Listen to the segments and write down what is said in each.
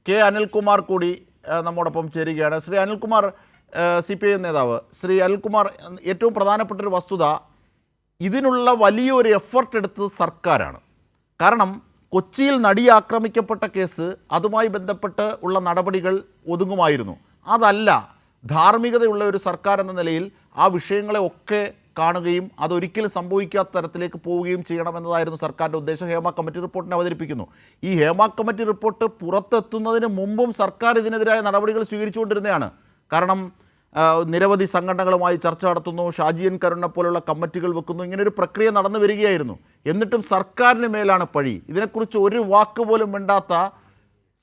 K Anilkumar കൂടി നമ്മോടൊപ്പം ചേരുകയാണ്. ശ്രീ അനിൽകുമാർ, CPI നേതാവ്. ശ്രീ അനിൽകുമാർ, ഏറ്റവും പ്രധാനപ്പെട്ടൊരു വസ്തുത, ഇതിനുള്ള വലിയൊരു എഫർട്ട് എടുത്തത് സർക്കാരാണ്. കാരണം കൊച്ചിയിൽ നടി ആക്രമിക്കപ്പെട്ട കേസ്, അതുമായി ബന്ധപ്പെട്ട് ഉള്ള നടപടികൾ ഒതുങ്ങുമായിരുന്നു. അതല്ല, ധാർമ്മികതയുള്ള ഒരു സർക്കാർ എന്ന നിലയിൽ ആ വിഷയങ്ങളെ ഒക്കെ കാണുകയും അതൊരിക്കലും സംഭവിക്കാത്ത തരത്തിലേക്ക് പോവുകയും ചെയ്യണമെന്നതായിരുന്നു സർക്കാരിൻ്റെ ഉദ്ദേശം. ഹേമ കമ്മിറ്റി റിപ്പോർട്ടിനെ അവതരിപ്പിക്കുന്നു. ഈ ഹേമ കമ്മിറ്റി റിപ്പോർട്ട് പുറത്തെത്തുന്നതിന് മുമ്പും സർക്കാർ ഇതിനെതിരായ നടപടികൾ സ്വീകരിച്ചുകൊണ്ടിരുന്നതാണ്. കാരണം നിരവധി സംഘടനകളുമായി ചർച്ച നടത്തുന്നു, ഷാജിയൻ കരുണിനെ പോലുള്ള കമ്മിറ്റികൾ വെക്കുന്നു, ഇങ്ങനൊരു പ്രക്രിയ നടന്നു വരികയായിരുന്നു. എന്നിട്ടും സർക്കാരിന് മേലാണ് പഴി. ഇതിനെക്കുറിച്ച് ഒരു വാക്ക് പോലും മിണ്ടാത്ത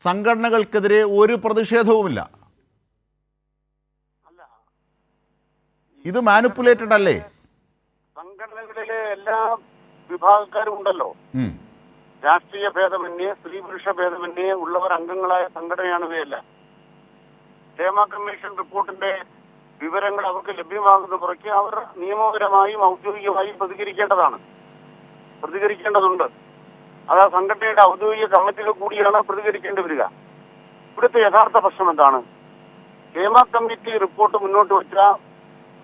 സംഘടനകൾക്കെതിരെ ഒരു പ്രതിഷേധവുമില്ല. ഇത് മാനിപ്പുലേറ്റഡ് അല്ലേ? സംഘടനകളിലെ എല്ലാ വിഭാഗക്കാരും ഉണ്ടല്ലോ. രാഷ്ട്രീയ ഭേദമന്യേ, സ്ത്രീ പുരുഷ ഭേദമന്യേ ഉള്ളവർ അംഗങ്ങളായ സംഘടനയാണ് ഇവയെല്ലാം. ഹേമ കമ്മീഷൻ റിപ്പോർട്ടിന്റെ വിവരങ്ങൾ അവർക്ക് ലഭ്യമാകുന്ന പുറയ്ക്ക് അവർ നിയമപരമായും ഔദ്യോഗികമായും പ്രതികരിക്കേണ്ടതുണ്ട്. അത് ആ സംഘടനയുടെ ഔദ്യോഗിക കമ്മിറ്റികൾ കൂടിയാണ് പ്രതികരിക്കേണ്ടി വരിക. ഇവിടുത്തെ യഥാർത്ഥ പ്രശ്നം എന്താണ്? ഹേമ കമ്മിറ്റി റിപ്പോർട്ട് മുന്നോട്ട് വെച്ച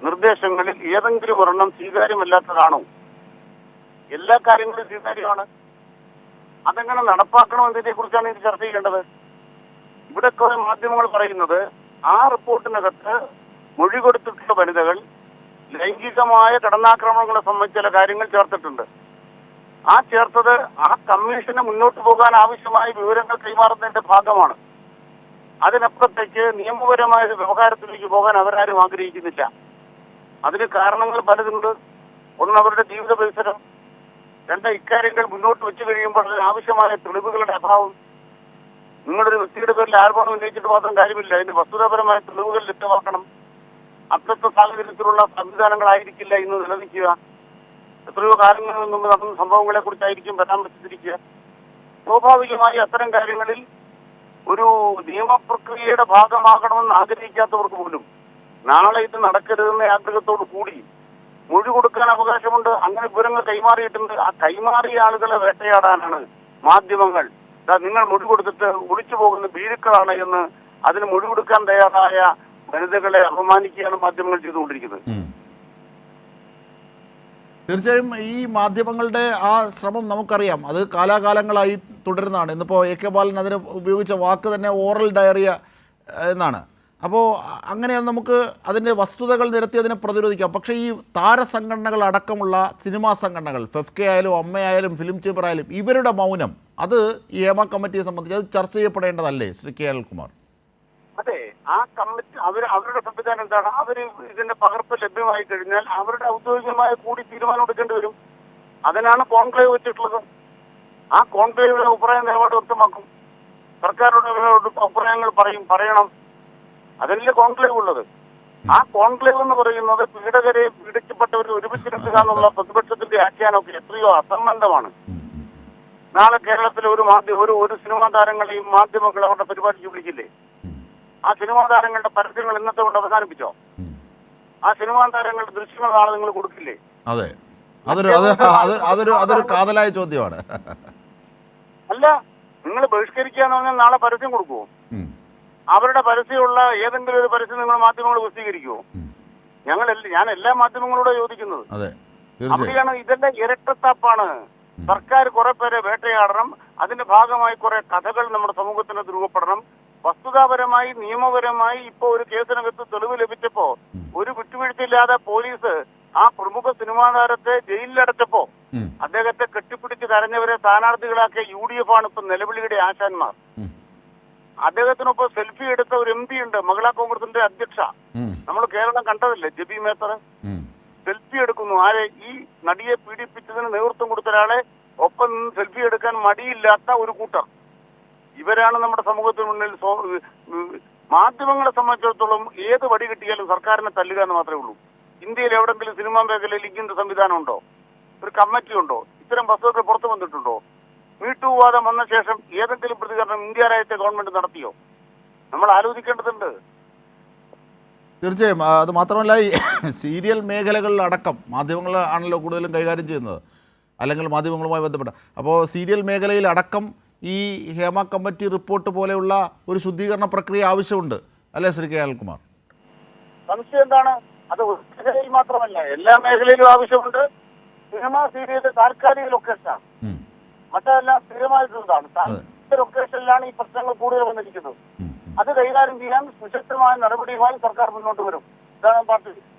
നിർദ്ദേശങ്ങളിൽ ഏതെങ്കിലും ഒരെണ്ണം സ്വീകാര്യമല്ലാത്തതാണോ? എല്ലാ കാര്യങ്ങളും സ്വീകാര്യമാണ്. അതെങ്ങനെ നടപ്പാക്കണമെന്നതിനെ കുറിച്ചാണ് ഇത് ചർച്ച ചെയ്യേണ്ടത്. ഇവിടെ കുറെ മാധ്യമങ്ങൾ പറയുന്നത് ആ റിപ്പോർട്ടിനകത്ത് മൊഴി കൊടുത്തിട്ടുള്ള വനിതകൾ ലൈംഗികമായ കടന്നാക്രമണങ്ങളെ സംബന്ധിച്ച ചില കാര്യങ്ങൾ ചേർത്തിട്ടുണ്ട്. ആ ചേർത്തത് ആ കമ്മീഷന് മുന്നോട്ട് പോകാൻ ആവശ്യമായ വിവരങ്ങൾ കൈമാറുന്നതിന്റെ ഭാഗമാണ്. അതിനപ്പുറത്തേക്ക് നിയമപരമായ വ്യവഹാരത്തിലേക്ക് പോകാൻ അവരാരും ആഗ്രഹിക്കുന്നില്ല. അതിന് കാരണങ്ങൾ പലതുണ്ട്. ഒന്ന്, അവരുടെ ജീവിത പരിസരം. രണ്ട്, ഇക്കാര്യങ്ങൾ മുന്നോട്ട് വെച്ച് കഴിയുമ്പോൾ അതിനാവശ്യമായ തെളിവുകളുടെ അഭാവം. നിങ്ങളൊരു വ്യക്തിയുടെ പേരിൽ ആരോപണം ഉന്നയിച്ചിട്ട് മാത്രം കാര്യമില്ല, അതിന്റെ വസ്തുതാപരമായ തെളിവുകൾ ലഭ്യമാക്കണം. അത്തരത്തെ സാഹചര്യത്തിലുള്ള സംവിധാനങ്ങളായിരിക്കില്ല ഇന്ന് നിലനിൽക്കുക. എത്രയോ കാലങ്ങളിൽ മുമ്പ് നടന്ന സംഭവങ്ങളെ കുറിച്ചായിരിക്കും പരാമർശിച്ചിരിക്കുക. സ്വാഭാവികമായി അത്തരം കാര്യങ്ങളിൽ ഒരു നിയമപ്രക്രിയയുടെ ഭാഗമാകണമെന്ന് ആഗ്രഹിക്കാത്തവർക്ക് പോലും നാളെ ഇത് നടക്കരുതെന്ന ആഗ്രഹത്തോടു കൂടി മൊഴി കൊടുക്കാൻ അവകാശമുണ്ട്. അങ്ങനെ വിവരങ്ങൾ കൈമാറിയിട്ടുണ്ട്. ആ കൈമാറിയ ആളുകളെ വേട്ടയാടാനാണ് മാധ്യമങ്ങൾ നിങ്ങൾ മൊഴി കൊടുത്തിട്ട് ഒളിച്ചു പോകുന്ന ഭീരുക്കളാണ് എന്ന് അതിന് മൊഴി കൊടുക്കാൻ തയ്യാറായ വനിതകളെ അപമാനിക്കുകയാണ് മാധ്യമങ്ങൾ ചെയ്തുകൊണ്ടിരിക്കുന്നത്. തീർച്ചയായും ഈ മാധ്യമങ്ങളുടെ ആ ശ്രമം നമുക്കറിയാം, അത് കാലാകാലങ്ങളായി തുടരുന്നതാണ്. ഇന്നിപ്പോൾ AK ബാലൻ അതിന് ഉപയോഗിച്ച വാക്ക് തന്നെ ഓറൽ ഡയറിയ എന്നാണ്. അപ്പോൾ അങ്ങനെ നമുക്ക് അതിൻ്റെ വസ്തുതകൾ നിരത്തി അതിനെ പ്രതിരോധിക്കാം. പക്ഷേ ഈ താരസംഘടനകൾ അടക്കമുള്ള സിനിമാ സംഘടനകൾ, FEFK ആയാലും അമ്മയായാലും ഫിലിം ചേംബർ ആയാലും, ഇവരുടെ മൗനം അത് ഈ ഹേമ കമ്മിറ്റിയെ സംബന്ധിച്ച് അത് ചർച്ച ചെയ്യപ്പെടേണ്ടതല്ലേ ശ്രീ കെ അനിൽകുമാർ? അതെ, ആ കമ്മിറ്റി അവരുടെ സംവിധാനം എന്താണ്? അവർ ഇതിന്റെ പകർപ്പ് ലഭ്യമായി കഴിഞ്ഞാൽ അവരുടെ ഔദ്യോഗികമായ കൂടി തീരുമാനം എടുക്കേണ്ടി വരും. അതിനാണ് കോൺക്ലേവ് വെച്ചിട്ടുള്ളത്. ആ കോൺക്ലേവിലെ അഭിപ്രായം നിലപാട് വ്യക്തമാക്കും. സർക്കാരുടെ അഭിപ്രായങ്ങൾ പറയണം. അതല്ലേ കോൺക്ലേവ് ഉള്ളത്. ആ കോൺക്ലേവ് എന്ന് പറയുന്നത് പീഡകരെ പീഡിക്കപ്പെട്ടവരെ ഒരുമിച്ചിരുത്തുക എന്നുള്ള പ്രതിപക്ഷത്തിന്റെ ആഖ്യാനമൊക്കെ എത്രയോ അസംബന്ധമാണ്. നാളെ കേരളത്തിലെ ഒരു സിനിമാ താരങ്ങളെയും മാധ്യമങ്ങൾ അവരുടെ പരിപാടിക്ക് വിളിക്കില്ലേ? ആ സിനിമാ താരങ്ങളുടെ പരസ്യങ്ങൾ ഇന്നത്തെ കൊണ്ട് അവസാനിപ്പിച്ചോ? ആ സിനിമാ താരങ്ങളുടെ ദൃശ്യങ്ങൾ നാളെ നിങ്ങൾ കൊടുക്കില്ലേ? അതെ, അതൊരു കാതലായ ചോദ്യമാണ്. അല്ല, നിങ്ങൾ ബഹിഷ്കരിക്കാന്ന് പറഞ്ഞാൽ നാളെ പരസ്യം കൊടുക്കുമോ? അവരുടെ പരസ്യമുള്ള ഏതെങ്കിലും ഒരു പരസ്യം നിങ്ങൾ മാധ്യമങ്ങൾ പ്രസിദ്ധീകരിക്കുമോ? ഞാൻ എല്ലാ മാധ്യമങ്ങളോട് ചോദിക്കുന്നത്. അവിടെയാണ് ഇതിന്റെ ഇരട്ടത്താപ്പാണ്. സർക്കാർ കുറെ പേരെ വേട്ടയാടണം, അതിന്റെ ഭാഗമായി കുറെ കഥകൾ നമ്മുടെ സമൂഹത്തിന് രൂപപ്പെടണം. വസ്തുതാപരമായി നിയമപരമായി ഇപ്പോ ഒരു കേസിനകത്ത് തെളിവ് ലഭിച്ചപ്പോ ഒരു വിട്ടുവീഴ്ചയില്ലാതെ പോലീസ് ആ പ്രമുഖ സിനിമാ താരത്തെ ജയിലിലടച്ചപ്പോ അദ്ദേഹത്തെ കെട്ടിപ്പിടിച്ച് കരഞ്ഞവരെ സ്ഥാനാർത്ഥികളാക്കിയ UDF ആണ് ഇപ്പൊ നിലവിളിയുടെ ആശാന്മാർ. അദ്ദേഹത്തിനൊപ്പം സെൽഫി എടുത്ത ഒരു MP ഉണ്ട്, മഹിളാ കോൺഗ്രസിന്റെ അധ്യക്ഷ. നമ്മൾ കേരളം കണ്ടതല്ലേ, ജബി മേത്തർ സെൽഫി എടുക്കുന്നു. ആരെ? ഈ നടിയെ പീഡിപ്പിച്ചതിന് നേതൃത്വം കൊടുത്ത ഒരാളെ ഒപ്പം സെൽഫി എടുക്കാൻ മടിയില്ലാത്ത ഒരു കൂട്ടർ. ഇവരാണ് നമ്മുടെ സമൂഹത്തിന് മുന്നിൽ. മാധ്യമങ്ങളെ സംബന്ധിച്ചിടത്തോളം ഏത് വടി കിട്ടിയാലും സർക്കാരിനെ തല്ലുക എന്ന് മാത്രമേ ഉള്ളൂ. ഇന്ത്യയിൽ എവിടെങ്കിലും സിനിമാ മേഖലയിൽ ഇങ്ങനത്തെ സംവിധാനം ഉണ്ടോ? ഒരു കമ്മിറ്റി ഉണ്ടോ? ഇത്തരം വസ്തുക്കൾ പുറത്തു വന്നിട്ടുണ്ടോ? മീട്ടു വിവാദം വന്ന ശേഷം ഏതെങ്കിലും പ്രതികരണം ഇന്ത്യ രാജ്യത്തെ ഗവൺമെന്റ് നടത്തിയോ? നമ്മൾ ആലോചിക്കേണ്ടതുണ്ട്. തീർച്ചയായും. അത് മാത്രമല്ല, ഈ സീരിയൽ മേഖലകളിലടക്കം മാധ്യമങ്ങളാണല്ലോ കൂടുതലും കൈകാര്യം ചെയ്യുന്നത്, അല്ലെങ്കിൽ മാധ്യമങ്ങളുമായി ബന്ധപ്പെട്ട. അപ്പോൾ സീരിയൽ മേഖലയിലടക്കം ഈ ഹേമ കമ്മിറ്റി റിപ്പോർട്ട് പോലെയുള്ള ഒരു ശുദ്ധീകരണ പ്രക്രിയ ആവശ്യമുണ്ട് അല്ലേ ശ്രീ കെ അനിൽകുമാർ? സംശയം എന്താണ്? അത് ഒരു മേഖലയിൽ മാത്രമല്ല, എല്ലാ മേഖലയിലും ആവശ്യമുണ്ട്. സിനിമ സീരിയൽ താൽക്കാലിക ലൊക്കേഷനാണ്, മറ്റെല്ലാം സ്ഥിരമായിട്ടുള്ളതാണ്. താൽക്കാലിക ലൊക്കേഷനിലാണ് ഈ പ്രശ്നങ്ങൾ കൂടുതൽ വന്നിരിക്കുന്നത്. അത് കൈകാര്യം ചെയ്യാൻ സുശക്തമായ നടപടിയുമായി സർക്കാർ മുന്നോട്ട് വരും.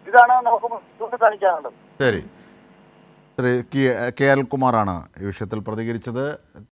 ഇതാണ് നമുക്ക് ചൂണ്ടിക്കാണിക്കാനുള്ളത്. ശരി, ശ്രീ കെ അനിൽകുമാറാണ് ഈ വിഷയത്തിൽ പ്രതികരിച്ചത്.